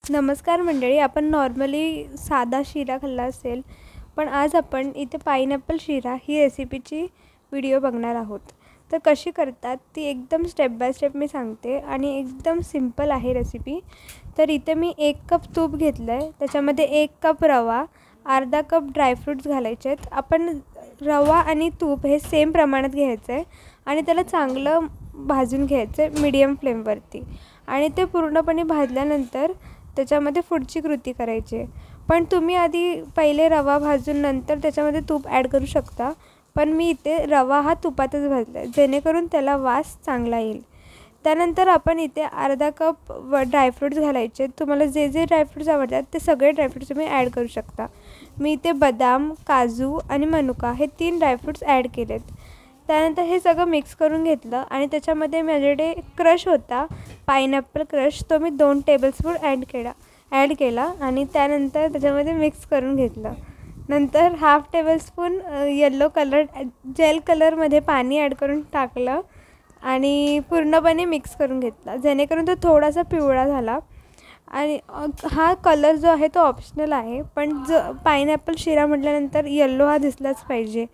नमस्कार मंडळी, आपण नॉर्मली साधा शिरा खाल्ला असेल, पण आज आपण इथे पाइनएप्पल शिरा ही रेसिपीची व्हिडिओ बघणार आहोत। तर कशी करतात ती एकदम स्टेप बाय स्टेप मी सांगते आणि एकदम सिंपल आहे रेसिपी। तर इथे मी 1 कप तूप घेतलं आहे, त्याच्यामध्ये 1 कप रवा, अर्धा कप ड्रायफ्रूट्स घालायचे आहेत। आपण रवा आणि तूप हे सेम प्रमाणात घ्यायचं आहे आणि त्याला चांगलं भाजून घ्यायचं आहे मीडियम फ्लेमवरती। आणि ते पूर्णपणे भाजल्यानंतर त्याच्यामध्ये पुढची कृती करायची आहे। पण तुम्ही आधी पहिले रवा भाजून नंतर त्याच्यामध्ये तूप ॲड करू शकता, पण मी इथे रवा हा तुपातच भाजला आहे जेणेकरून त्याला वास चांगला येईल। त्यानंतर आपण इथे अर्धा कप ड्रायफ्रूट्स घालायचे। तुम्हाला जे जे ड्रायफ्रूट्स आवडतात ते सगळे ड्रायफ्रूट्स तुम्ही ॲड करू शकता। मी इथे बदाम, काजू आणि मनुका हे 3 ड्रायफ्रूट्स ॲड केलेत। त्यानंतर हे सगळं मिक्स करून घेतलं आणि त्याच्यामध्ये माझ्याकडे क्रश होता पाइनएप्पल क्रश, तो मी 2 टेबलस्पून ॲड केला आणि त्यानंतर त्याच्यामध्ये मिक्स करून घेतलं। नंतर half tablespoon yellow colour gel कलरमध्ये पाणी ॲड करून टाकलं आणि पूर्णपणे मिक्स करून घेतला जेणेकरून तो थोडासा पिवळा झाला। आणि हा कलर जो आहे तो ऑप्शनल आहे, पण जो पाइनएप्पल शिरा म्हटल्यानंतर येलो हा दिसलाच पाहिजे।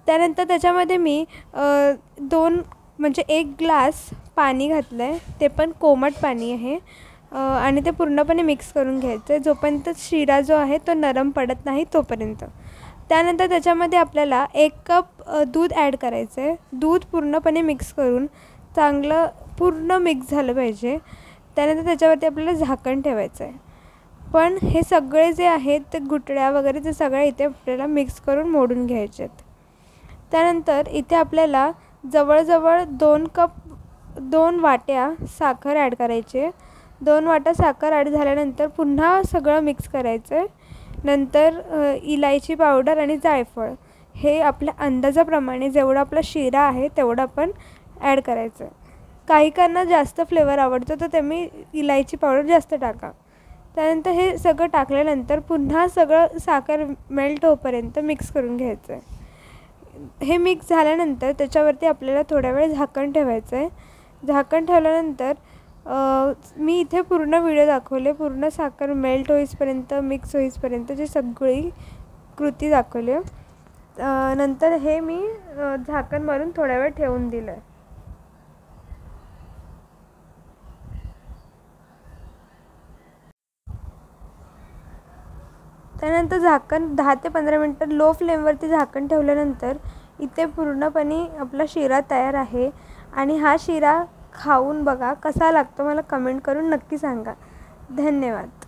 त्यानंतर त्याच्यामध्ये मी 1 ग्लास पाणी घातलं आहे, ते पण कोमट पाणी आहे आणि ते पूर्णपणे मिक्स करून घ्यायचं आहे जोपर्यंत शिरा जो आहे तो नरम पडत नाही तोपर्यंत। त्यानंतर त्याच्यामध्ये आपल्याला 1 कप दूध ॲड करायचं आहे। दूध पूर्णपणे मिक्स करून चांगलं पूर्ण मिक्स झालं पाहिजे। त्यानंतर त्याच्यावरती आपल्याला झाकण ठेवायचं आहे। पण हे सगळे जे आहेत ते गुठळ्या वगैरे ते सगळे इथे आपल्याला मिक्स करून मोडून घ्यायचे आहेत। त्यानंतर इथे आपल्याला जवळजवळ 2 वाट्या साखर ॲड करायची। 2 वाट्या साखर ॲड झाल्यानंतर पुन्हा सगळं मिक्स करायचं आहे। नंतर इलायची पावडर आणि जायफळ हे आपल्या अंदाजाप्रमाणे जेवढा आपला शिरा आहे तेवढं आपण ॲड करायचं आहे। काहीकांना जास्त फ्लेवर आवडतो तर तुम्ही इलायची पावडर जास्त टाका। त्यानंतर हे सगळं टाकल्यानंतर पुन्हा सगळं साखर मेल्ट होईपर्यंत मिक्स करून घ्यायचं आहे। हे मिक्स झाल्यानंतर त्याच्यावरती आपल्याला थोडा वेळ झाकण ठेवायचं आहे। झाकण ठेवल्यानंतर मी इथे पूर्ण व्हिडिओ दाखवले, पूर्ण साखर मेल्ट होईपर्यंत मिक्स होईपर्यंतची सगळी कृती दाखवली। नंतर हे मी झाकण मारून थोडा वेळ ठेवून दिलं आहे। त्यानंतर झाकण 10 ते 15 मिनटं लो फ्लेमवरती झाकण ठेवल्यानंतर इथे पूर्णपणे आपला शिरा तयार आहे। आणि हा शिरा खाऊन बघा कसा लागतो, मला कमेंट करून नक्की सांगा। धन्यवाद।